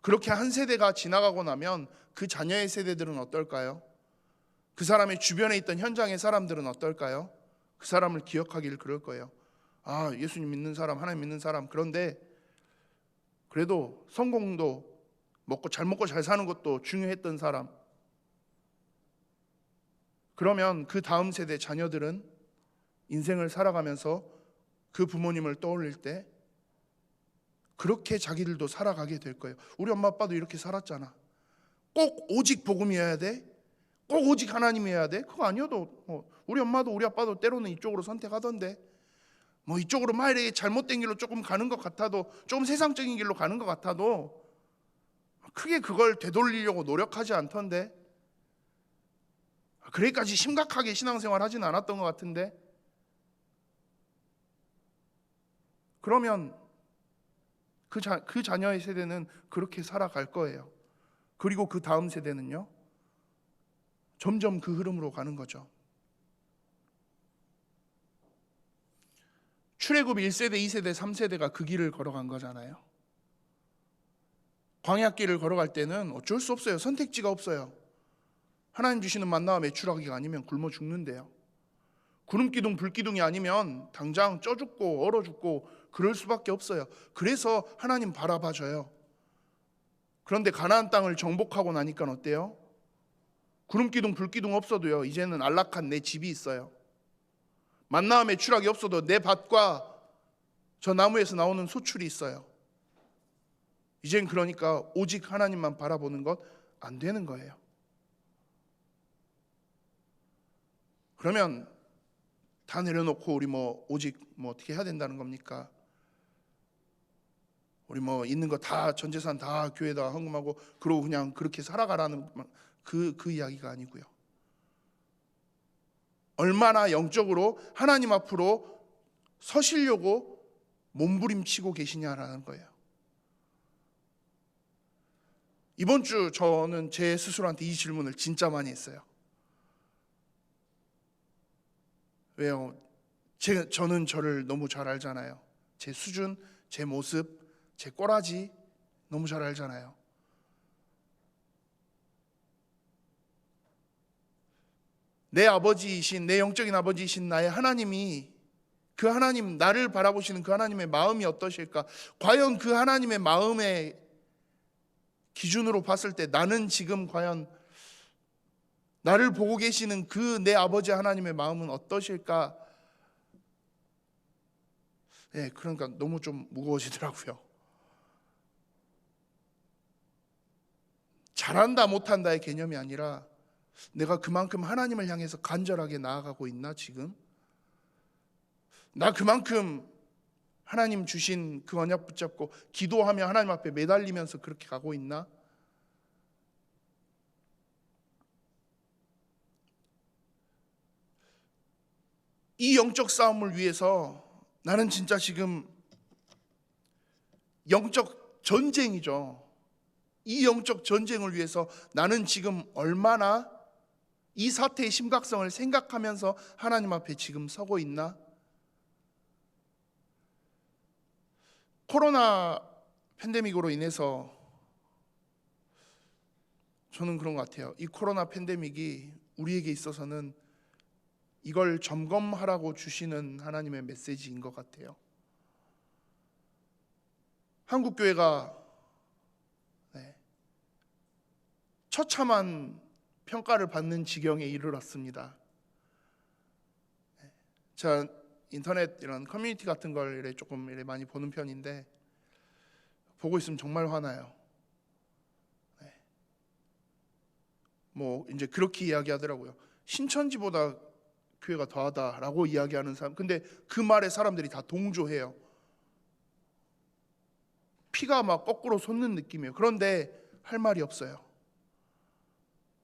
그렇게 한 세대가 지나가고 나면 그 자녀의 세대들은 어떨까요? 그 사람의 주변에 있던 현장의 사람들은 어떨까요? 그 사람을 기억하기를 그럴 거예요. 예수님 믿는 사람, 하나님 믿는 사람. 그런데 그래도 성공도 잘 먹고 잘 사는 것도 중요했던 사람. 그러면 그 다음 세대 자녀들은 인생을 살아가면서 그 부모님을 떠올릴 때 그렇게 자기들도 살아가게 될 거예요. 우리 엄마 아빠도 이렇게 살았잖아. 꼭 오직 복음이어야 돼? 꼭 오직 하나님이어야 돼? 그거 아니어도 우리 엄마도 우리 아빠도 때로는 이쪽으로 선택하던데, 이쪽으로 막 이렇게 잘못된 길로 조금 가는 것 같아도, 조금 세상적인 길로 가는 것 같아도 크게 그걸 되돌리려고 노력하지 않던데, 그래까지 심각하게 신앙생활 하진 않았던 것 같은데. 그러면 그 자녀의 세대는 그렇게 살아갈 거예요. 그리고 그 다음 세대는요, 점점 그 흐름으로 가는 거죠. 출애굽 1세대, 2세대, 3세대가 그 길을 걸어간 거잖아요. 광야길을 걸어갈 때는 어쩔 수 없어요. 선택지가 없어요. 하나님 주시는 만나와 메추라기가 아니면 굶어 죽는데요. 구름기둥, 불기둥이 아니면 당장 쪄 죽고 얼어 죽고 그럴 수밖에 없어요. 그래서 하나님 바라봐줘요. 그런데 가나안 땅을 정복하고 나니까 어때요? 구름기둥, 불기둥 없어도요, 이제는 안락한 내 집이 있어요. 만나와 메추라기 없어도 내 밭과 저 나무에서 나오는 소출이 있어요. 이젠 그러니까 오직 하나님만 바라보는 것 안 되는 거예요. 그러면 다 내려놓고 우리 뭐 오직 뭐 어떻게 해야 된다는 겁니까? 우리 뭐 있는 거 다 전 재산 다 교회에다 헌금하고 그러고 그냥 그렇게 살아가라는 그 이야기가 아니고요. 얼마나 영적으로 하나님 앞으로 서시려고 몸부림치고 계시냐라는 거예요. 이번 주 저는 제 스스로한테 이 질문을 진짜 많이 했어요. 왜요? 저는 저를 너무 잘 알잖아요. 제 수준, 제 모습, 제 꼬라지 너무 잘 알잖아요. 내 아버지이신, 내 영적인 아버지이신 나의 하나님이, 그 하나님, 나를 바라보시는 그 하나님의 마음이 어떠실까? 과연 그 하나님의 마음의 기준으로 봤을 때 나는 지금 과연 나를 보고 계시는 그 내 아버지 하나님의 마음은 어떠실까? 그러니까 너무 좀 무거워지더라고요. 잘한다 못한다의 개념이 아니라 내가 그만큼 하나님을 향해서 간절하게 나아가고 있나 지금? 나 그만큼 하나님 주신 그 언약 붙잡고 기도하며 하나님 앞에 매달리면서 그렇게 가고 있나? 이 영적 싸움을 위해서 나는 진짜 지금 영적 전쟁이죠. 이 영적 전쟁을 위해서 나는 지금 얼마나 이 사태의 심각성을 생각하면서 하나님 앞에 지금 서고 있나? 코로나 팬데믹으로 인해서 저는 그런 것 같아요. 이 코로나 팬데믹이 우리에게 있어서는 이걸 점검하라고 주시는 하나님의 메시지인 것 같아요. 한국교회가 처참한 평가를 받는 지경에 이르렀습니다. 제가 인터넷 이런 커뮤니티 같은 걸 조금 많이 보는 편인데 보고 있으면 정말 화나요. 뭐 이제 그렇게 이야기하더라고요. 신천지보다 교회가 더하다라고 이야기하는 사람. 근데 그 말에 사람들이 다 동조해요. 피가 막 거꾸로 솟는 느낌이에요. 그런데 할 말이 없어요.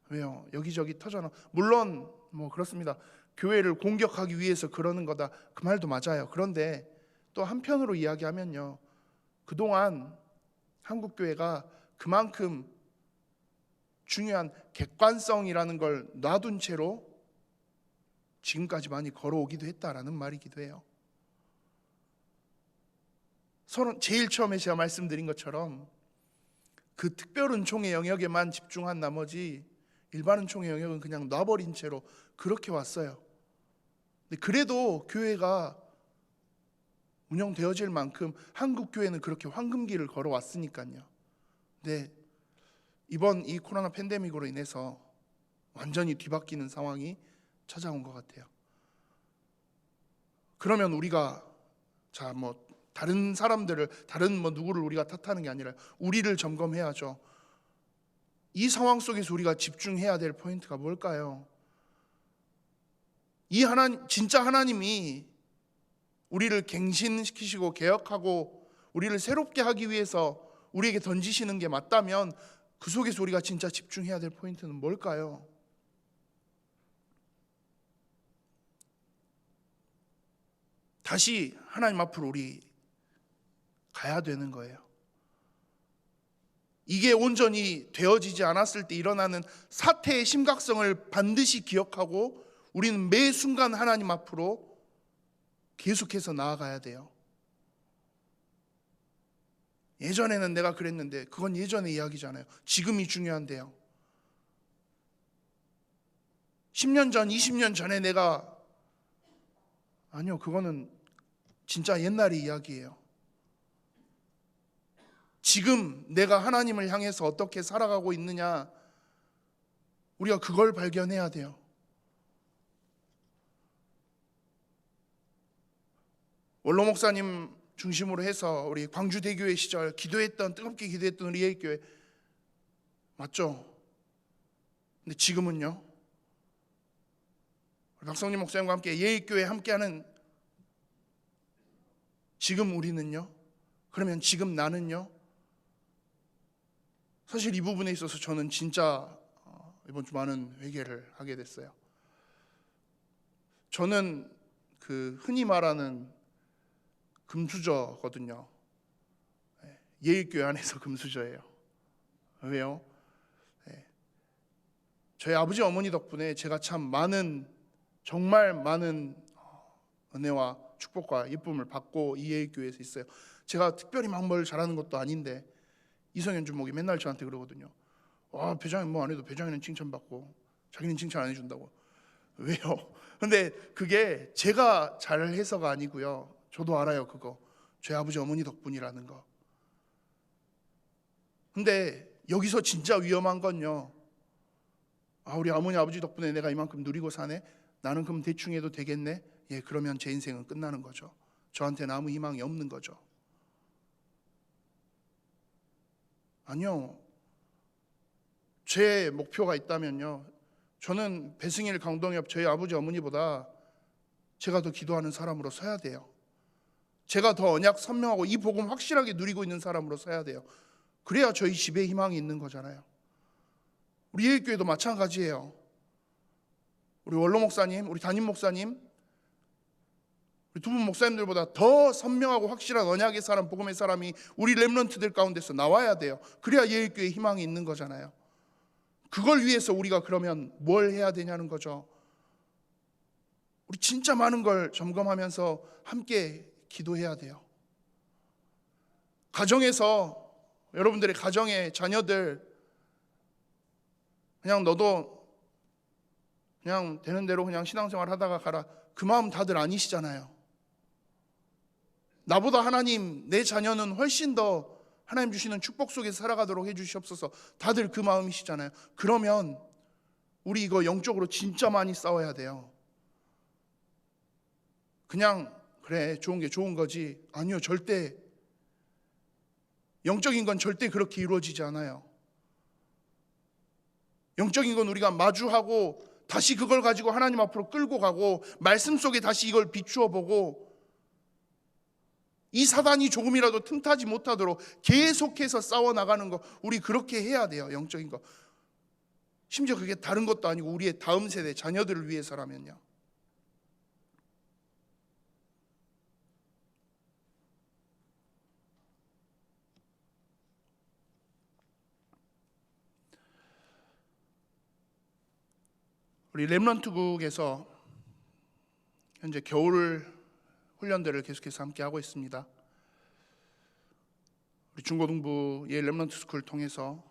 왜요? 여기저기 터져나. 물론 뭐 그렇습니다. 교회를 공격하기 위해서 그러는 거다. 그 말도 맞아요. 그런데 또 한편으로 이야기하면요. 그동안 한국 교회가 그만큼 중요한 객관성이라는 걸 놔둔 채로 지금까지 많이 걸어오기도 했다라는 말이기도 해요. 서로 제일 처음에 제가 말씀드린 것처럼 그 특별 은총의 영역에만 집중한 나머지 일반 은총의 영역은 그냥 놔버린 채로 그렇게 왔어요. 근데 그래도 교회가 운영되어질 만큼 한국 교회는 그렇게 황금기를 걸어왔으니까요. 근데 이번 이 코로나 팬데믹으로 인해서 완전히 뒤바뀌는 상황이 찾아온 것 같아요. 그러면 우리가 뭐 다른 사람들을, 다른 뭐 누구를 우리가 탓하는 게 아니라 우리를 점검해야죠. 이 상황 속에서 우리가 집중해야 될 포인트가 뭘까요? 이 하나님, 진짜 하나님이 우리를 갱신시키시고 개혁하고 우리를 새롭게 하기 위해서 우리에게 던지시는 게 맞다면 그 속에서 우리가 진짜 집중해야 될 포인트는 뭘까요? 다시 하나님 앞으로 우리 가야 되는 거예요. 이게 온전히 되어지지 않았을 때 일어나는 사태의 심각성을 반드시 기억하고 우리는 매 순간 하나님 앞으로 계속해서 나아가야 돼요. 예전에는 내가 그랬는데 그건 예전의 이야기잖아요. 지금이 중요한데요. 10년 전, 20년 전에 내가 아니요, 그거는 진짜 옛날의 이야기예요. 지금 내가 하나님을 향해서 어떻게 살아가고 있느냐, 우리가 그걸 발견해야 돼요. 원로 목사님 중심으로 해서 우리 광주대교회 시절 뜨겁게 기도했던 우리 예일교회 맞죠? 근데 지금은요? 박성림 목사님과 함께 예일교회 함께하는 지금 우리는요? 그러면 지금 나는요? 사실 이 부분에 있어서 저는 진짜 이번 주 많은 회개를 하게 됐어요. 저는 그 흔히 말하는 금수저거든요. 예일교회 안에서 금수저예요. 왜요? 저희 아버지 어머니 덕분에 제가 참 많은, 정말 많은 은혜와 축복과 예쁨을 받고 이 예일교회에서 있어요. 제가 특별히 막 뭘 잘하는 것도 아닌데 이성현 주목이 맨날 저한테 그러거든요. 배장이 뭐 안 해도 배장이는 칭찬받고 자기는 칭찬 안 해준다고. 왜요? 근데 그게 제가 잘해서가 아니고요. 저도 알아요, 그거. 저희 아버지 어머니 덕분이라는 거. 근데 여기서 진짜 위험한 건요, 우리 어머니 아버지 덕분에 내가 이만큼 누리고 사네, 나는 그럼 대충 해도 되겠네. 그러면 제 인생은 끝나는 거죠. 저한테는 아무 희망이 없는 거죠. 아니요, 제 목표가 있다면요, 저는 배승일, 강동엽 저희 아버지 어머니보다 제가 더 기도하는 사람으로 서야 돼요. 제가 더 언약 선명하고 이 복음 확실하게 누리고 있는 사람으로 서야 돼요. 그래야 저희 집에 희망이 있는 거잖아요. 우리 예일교회도 마찬가지예요. 우리 원로 목사님, 우리 담임 목사님, 우리 두 분 목사님들보다 더 선명하고 확실한 언약의 사람, 복음의 사람이 우리 렘넌트들 가운데서 나와야 돼요. 그래야 예일교회에 희망이 있는 거잖아요. 그걸 위해서 우리가 그러면 뭘 해야 되냐는 거죠. 우리 진짜 많은 걸 점검하면서 함께 기도해야 돼요. 가정에서 여러분들의 가정의 자녀들, 그냥 너도 그냥 되는 대로 그냥 신앙생활 하다가 가라, 그 마음 다들 아니시잖아요. 나보다 하나님, 내 자녀는 훨씬 더 하나님 주시는 축복 속에서 살아가도록 해주시옵소서, 다들 그 마음이시잖아요. 그러면 우리 이거 영적으로 진짜 많이 싸워야 돼요. 그냥 그래 좋은 게 좋은 거지, 아니요, 절대. 영적인 건 절대 그렇게 이루어지지 않아요. 영적인 건 우리가 마주하고 다시 그걸 가지고 하나님 앞으로 끌고 가고 말씀 속에 다시 이걸 비추어 보고 이 사단이 조금이라도 틈타지 못하도록 계속해서 싸워나가는 거, 우리 그렇게 해야 돼요. 영적인 거. 심지어 그게 다른 것도 아니고 우리의 다음 세대 자녀들을 위해서라면요. 우리 렘넌트국에서 현재 겨울 훈련들을 계속해서 함께 하고 있습니다. 우리 중고등부 예 렘넌트 스쿨 통해서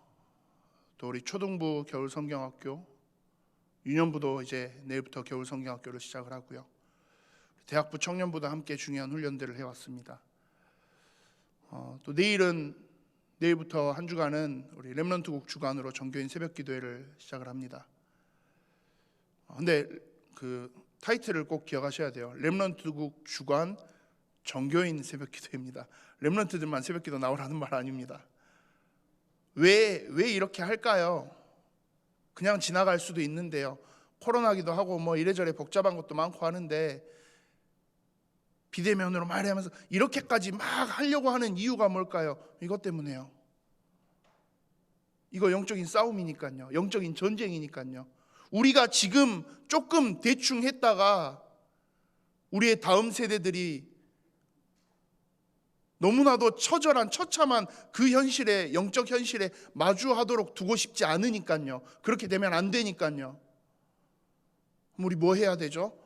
또 우리 초등부 겨울 성경학교, 유년부도 이제 내일부터 겨울 성경학교를 시작을 하고요. 대학부 청년부도 함께 중요한 훈련들을 해왔습니다. 또 내일부터 한 주간은 우리 렘넌트국 주간으로 정교인 새벽기도회를 시작을 합니다. 근데 그 타이틀을 꼭 기억하셔야 돼요. 렘넌트국 주간 정교인 새벽기도입니다. 렘넌트들만 새벽기도 나오라는 말 아닙니다. 왜 이렇게 할까요? 그냥 지나갈 수도 있는데요. 코로나기도 하고 뭐 이래저래 복잡한 것도 많고 하는데 비대면으로 말하면서 이렇게까지 막 하려고 하는 이유가 뭘까요? 이것 때문에요. 이거 영적인 싸움이니까요. 영적인 전쟁이니까요. 우리가 지금 조금 대충 했다가 우리의 다음 세대들이 너무나도 처절한 처참한 그 현실에, 영적 현실에 마주하도록 두고 싶지 않으니까요. 그렇게 되면 안 되니까요. 우리 뭐 해야 되죠?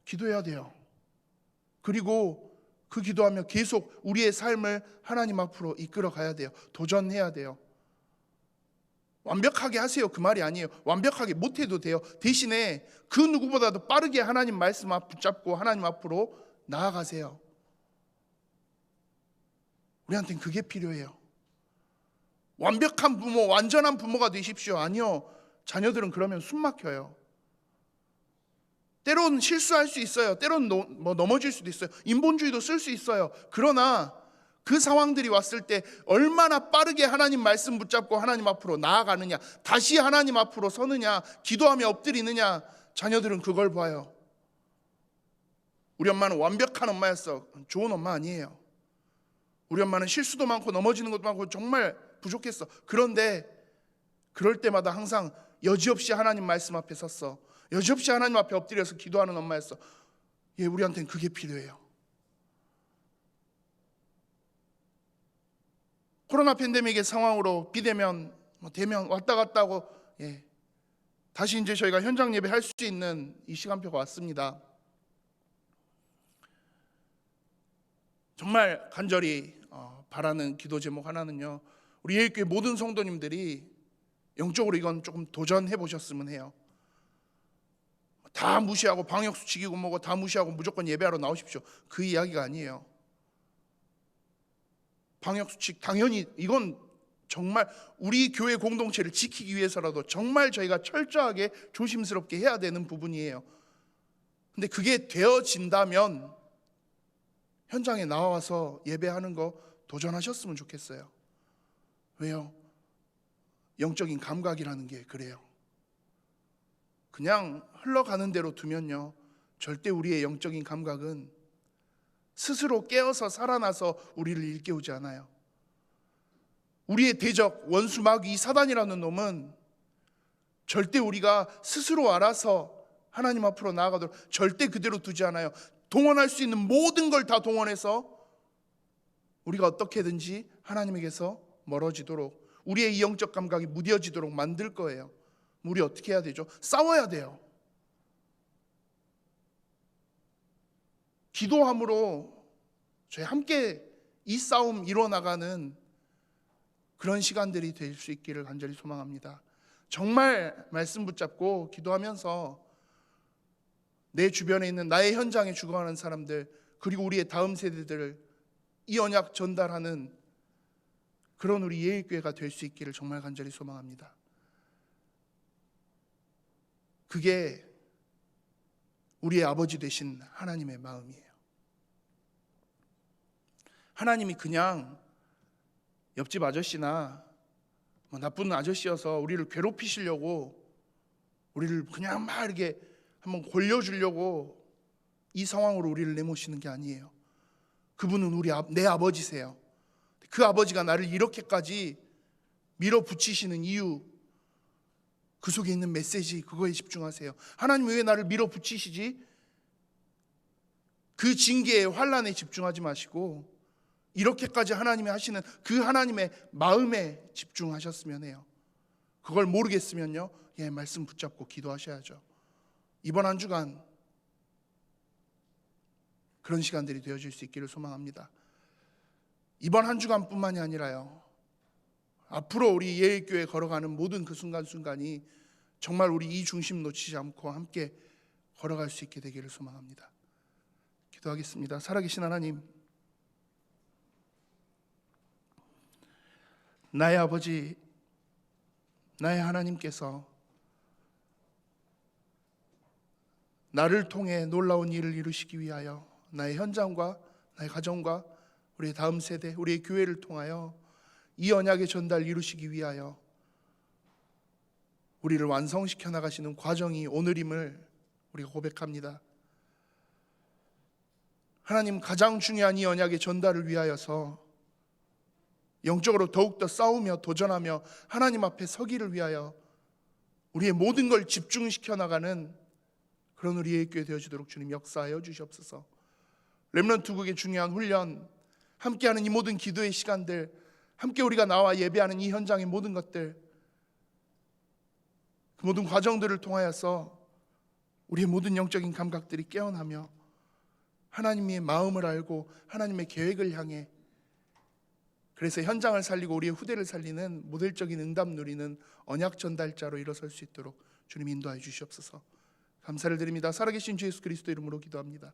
기도해야 돼요. 그리고 그 기도하며 계속 우리의 삶을 하나님 앞으로 이끌어 가야 돼요. 도전해야 돼요. 완벽하게 하세요, 그 말이 아니에요. 완벽하게 못해도 돼요. 대신에 그 누구보다도 빠르게 하나님 말씀 앞 붙잡고 하나님 앞으로 나아가세요. 우리한테는 그게 필요해요. 완벽한 부모, 완전한 부모가 되십시오. 아니요, 자녀들은 그러면 숨 막혀요. 때론 실수할 수 있어요. 때론 넘어질 수도 있어요. 인본주의도 쓸 수 있어요. 그러나 그 상황들이 왔을 때 얼마나 빠르게 하나님 말씀 붙잡고 하나님 앞으로 나아가느냐, 다시 하나님 앞으로 서느냐, 기도하며 엎드리느냐, 자녀들은 그걸 봐요. 우리 엄마는 완벽한 엄마였어. 좋은 엄마 아니에요. 우리 엄마는 실수도 많고 넘어지는 것도 많고 정말 부족했어. 그런데 그럴 때마다 항상 여지없이 하나님 말씀 앞에 섰어. 여지없이 하나님 앞에 엎드려서 기도하는 엄마였어. 예, 우리한테는 그게 필요해요. 코로나 팬데믹의 상황으로 비대면, 대면 왔다 갔다 하고, 예, 다시 이제 저희가 현장 예배 할 수 있는 이 시간표가 왔습니다. 정말 간절히 바라는 기도 제목 하나는요, 우리 예일교회 모든 성도님들이 영적으로 이건 조금 도전해 보셨으면 해요. 다 무시하고 방역수칙이고 뭐고 다 무시하고 무조건 예배하러 나오십시오, 그 이야기가 아니에요. 방역수칙 당연히 이건 정말 우리 교회 공동체를 지키기 위해서라도 정말 저희가 철저하게 조심스럽게 해야 되는 부분이에요. 근데 그게 되어진다면 현장에 나와서 예배하는 거 도전하셨으면 좋겠어요. 왜요? 영적인 감각이라는 게 그래요. 그냥 흘러가는 대로 두면요, 절대 우리의 영적인 감각은 스스로 깨어서 살아나서 우리를 일깨우지 않아요. 우리의 대적 원수 마귀 사단이라는 놈은 절대 우리가 스스로 알아서 하나님 앞으로 나아가도록 절대 그대로 두지 않아요. 동원할 수 있는 모든 걸 다 동원해서 우리가 어떻게든지 하나님에게서 멀어지도록, 우리의 이 영적 감각이 무뎌지도록 만들 거예요. 우리 어떻게 해야 되죠? 싸워야 돼요. 기도함으로 저희 함께 이 싸움 이뤄나가는 그런 시간들이 될 수 있기를 간절히 소망합니다. 정말 말씀 붙잡고 기도하면서 내 주변에 있는 나의 현장에 죽어가는 사람들, 그리고 우리의 다음 세대들을 이 언약 전달하는 그런 우리 예일교회가 될 수 있기를 정말 간절히 소망합니다. 그게 우리의 아버지 되신 하나님의 마음이에요. 하나님이 그냥 옆집 아저씨나 나쁜 아저씨여서 우리를 괴롭히시려고, 우리를 그냥 막 이렇게 한번 골려주려고 이 상황으로 우리를 내모시는 게 아니에요. 그분은 내 아버지세요. 그 아버지가 나를 이렇게까지 밀어붙이시는 이유, 그 속에 있는 메시지, 그거에 집중하세요. 하나님 왜 나를 밀어붙이시지? 그 징계의 환난에 집중하지 마시고 이렇게까지 하나님이 하시는 그 하나님의 마음에 집중하셨으면 해요. 그걸 모르겠으면요, 예, 말씀 붙잡고 기도하셔야죠. 이번 한 주간 그런 시간들이 되어질 수 있기를 소망합니다. 이번 한 주간뿐만이 아니라요, 앞으로 우리 예일교회 걸어가는 모든 그 순간순간이 정말 우리 이 중심 놓치지 않고 함께 걸어갈 수 있게 되기를 소망합니다. 기도하겠습니다. 살아계신 하나님, 나의 아버지, 나의 하나님께서 나를 통해 놀라운 일을 이루시기 위하여 나의 현장과 나의 가정과 우리의 다음 세대, 우리의 교회를 통하여 이 언약의 전달 이루시기 위하여 우리를 완성시켜 나가시는 과정이 오늘임을 우리가 고백합니다. 하나님, 가장 중요한 이 언약의 전달을 위하여서 영적으로 더욱더 싸우며 도전하며 하나님 앞에 서기를 위하여 우리의 모든 걸 집중시켜 나가는 그런 우리의 교회 되어지도록 주님 역사하여 주시옵소서. 렘넌트국의 중요한 훈련, 함께하는 이 모든 기도의 시간들, 함께 우리가 나와 예배하는 이 현장의 모든 것들, 그 모든 과정들을 통하여서 우리의 모든 영적인 감각들이 깨어나며 하나님의 마음을 알고 하나님의 계획을 향해, 그래서 현장을 살리고 우리의 후대를 살리는 모델적인 응답 누리는 언약 전달자로 일어설 수 있도록 주님 인도하여 주시옵소서. 감사를 드립니다. 살아계신 주 예수 그리스도 이름으로 기도합니다.